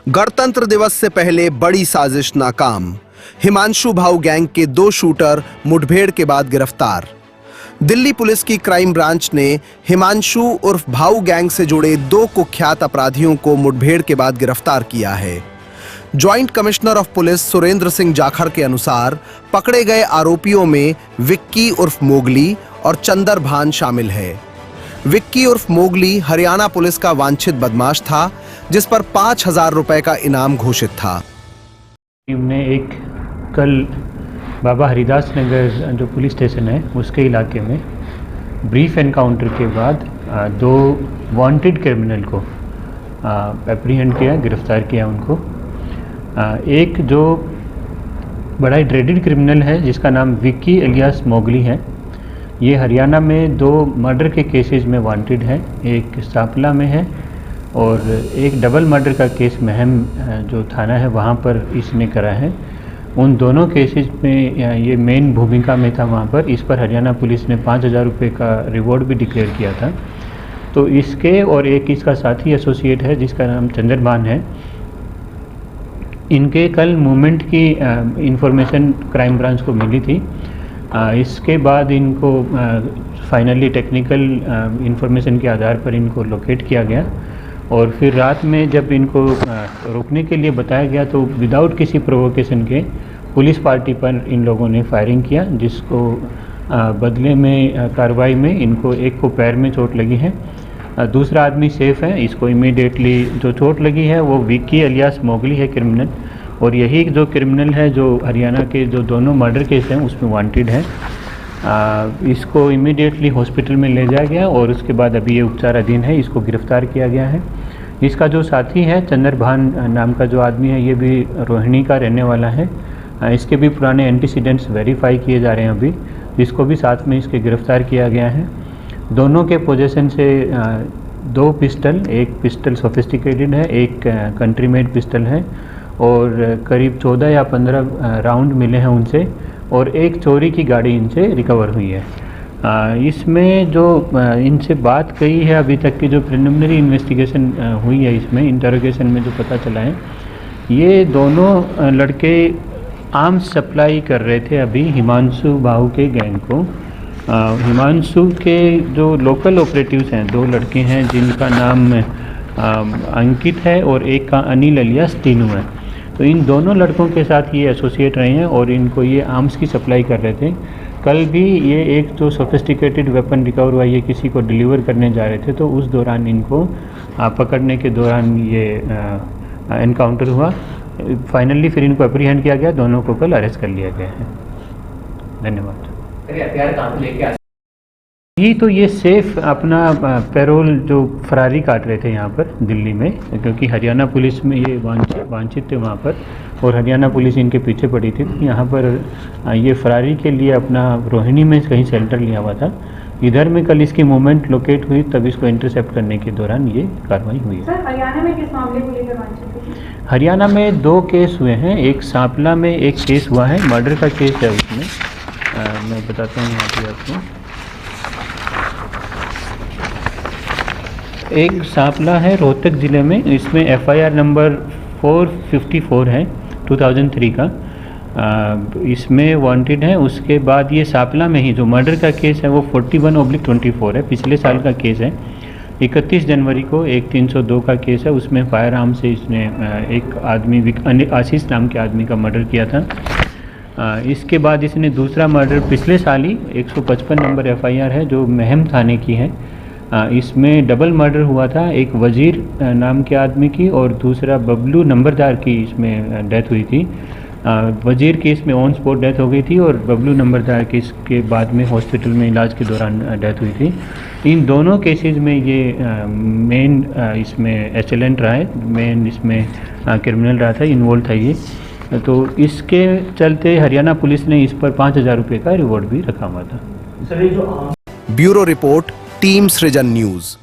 गणतंत्र दिवस से पहले बड़ी साजिश नाकाम। हिमांशु भाऊ गैंग के 2 शूटर मुठभेड़ के बाद गिरफ्तार। दिल्ली पुलिस की क्राइम ब्रांच ने हिमांशु उर्फ भाऊ गैंग से जुड़े 2 कुख्यात अपराधियों को मुठभेड़ के बाद गिरफ्तार किया है। Joint commissioner of police Surendra Singh Jakhar के अनुसार पकड़े गए आरोपियों में विक्की उर्फ मोगली और चंदर भान शामिल है। विक्की उर्फ मोगली हरियाणा पुलिस का वांछित बदमाश था, जिस पर 5,000 रुपए का इनाम घोषित था। टीम ने एक कल बाबा हरिदास नगर जो पुलिस स्टेशन है उसके इलाके में ब्रीफ एनकाउंटर के बाद 2 वांटेड क्रिमिनल को एप्रीहेंड किया, गिरफ्तार किया उनको। एक जो बड़ा ड्रेडेड क्रिमिनल है जिसका नाम विक्की एलियास मोगली है, ये हरियाणा में 2 मर्डर के केसेस में वांटेड है। एक सांपला में है और एक डबल मर्डर का केस महम जो थाना है वहाँ पर इसने करा है। उन दोनों केसेस में ये मेन भूमिका में था वहाँ पर। इस पर हरियाणा पुलिस ने 5,000 रुपये का रिवॉर्ड भी डिक्लेयर किया था। तो इसके और एक इसका साथी एसोसिएट है जिसका नाम चंद्रभान है। इनके कल मूवमेंट की इंफॉर्मेशन क्राइम ब्रांच को मिली थी। इसके बाद इनको फाइनली टेक्निकल इंफॉर्मेशन के आधार पर इनको लोकेट किया गया और फिर रात में जब इनको रोकने के लिए बताया गया तो विदाउट किसी प्रोवोकेशन के पुलिस पार्टी पर इन लोगों ने फायरिंग किया, जिसको बदले में कार्रवाई में इनको एक को पैर में चोट लगी है। दूसरा आदमी सेफ है। इसको इमीडिएटली जो चोट लगी है वो विक्की एलियास मोगली है क्रिमिनल, और यही जो क्रिमिनल है जो हरियाणा के जो दोनों मर्डर केस हैं उसमें वांटेड है। इसको इमीडिएटली हॉस्पिटल में ले जाया गया और उसके बाद अभी ये उपचाराधीन है। इसको गिरफ्तार किया गया है। इसका जो साथी है चंद्रभान नाम का जो आदमी है, ये भी रोहिणी का रहने वाला है। इसके भी पुराने एंटीसीडेंट्स वेरीफाई किए जा रहे हैं अभी। इसको भी साथ में इसके गिरफ्तार किया गया है। दोनों के पोजीशन से 2 पिस्टल, एक पिस्टल सोफिस्टिकेटेड है, एक कंट्री मेड पिस्टल है और करीब 14 या 15 राउंड मिले हैं उनसे, और एक चोरी की गाड़ी इनसे रिकवर हुई है। इसमें जो इनसे बात कही है अभी तक की जो प्रिलिमिनरी इन्वेस्टिगेशन हुई है, इसमें इंटरोगेशन में जो पता चला है, ये दोनों लड़के आर्म्स सप्लाई कर रहे थे अभी हिमांशु भाऊ के गैंग को। हिमांशु के जो लोकल ऑपरेटिव्स हैं 2 लड़के हैं जिनका नाम अंकित है और एक का अनिल एलियास टीनू है। तो इन दोनों लड़कों के साथ ये एसोसिएट रहे हैं और इनको ये आर्म्स की सप्लाई कर रहे थे। कल भी ये एक जो सोफिस्टिकेटेड वेपन रिकवर हुआ, ये किसी को डिलीवर करने जा रहे थे, तो उस दौरान इनको पकड़ने के दौरान ये एनकाउंटर हुआ। फाइनली फिर इनको एप्रीहेंड किया गया। दोनों को कल अरेस्ट कर लिया गया है। धन्यवाद। यही तो ये सेफ अपना पैरोल जो फरारी काट रहे थे यहाँ पर दिल्ली में, क्योंकि हरियाणा पुलिस में ये वांछित थे वहाँ पर और हरियाणा पुलिस इनके पीछे पड़ी थी। यहाँ पर ये फरारी के लिए अपना रोहिणी में कहीं शेल्टर लिया हुआ था। इधर में कल इसकी मूवमेंट लोकेट हुई, तब इसको इंटरसेप्ट करने के दौरान ये कार्रवाई हुई है। सर, हरियाणा में किस मामले को लेकर वांछित थे? हरियाणा में 2 केस हुए हैं। एक सांपला में एक केस हुआ है, मर्डर का केस है उसमें। मैं बताता हूँ यहाँ पे आपको। एक सांपला है रोहतक ज़िले में, इसमें FIR नंबर 454 है 2003 का। इसमें वांटेड है। उसके बाद ये सांपला में ही जो मर्डर का केस है वो 41/24 है, पिछले साल का केस है। 31 जनवरी को एक 302 का केस है, उसमें फायर आर्म से इसने एक आदमी आशीष नाम के आदमी का मर्डर किया था। इसके बाद इसने दूसरा मर्डर पिछले साल ही 155 नंबर FIR है जो महम थाने की है। इसमें डबल मर्डर हुआ था, एक वजीर नाम के आदमी की और दूसरा बबलू नंबरदार की इसमें डेथ हुई थी। वजीर की इसमें ऑन स्पॉट डेथ हो गई थी और बबलू नंबरदार की इसके बाद में हॉस्पिटल में इलाज के दौरान डेथ हुई थी। इन दोनों केसेस में ये मेन इसमें एचएलएन रहा है, मेन इसमें क्रिमिनल रहा था, इन्वॉल्व था ये। तो इसके चलते हरियाणा पुलिस ने इस पर 5,000 रुपये का रिवॉर्ड भी रखा हुआ था। ब्यूरो रिपोर्ट, टीम सृजन न्यूज।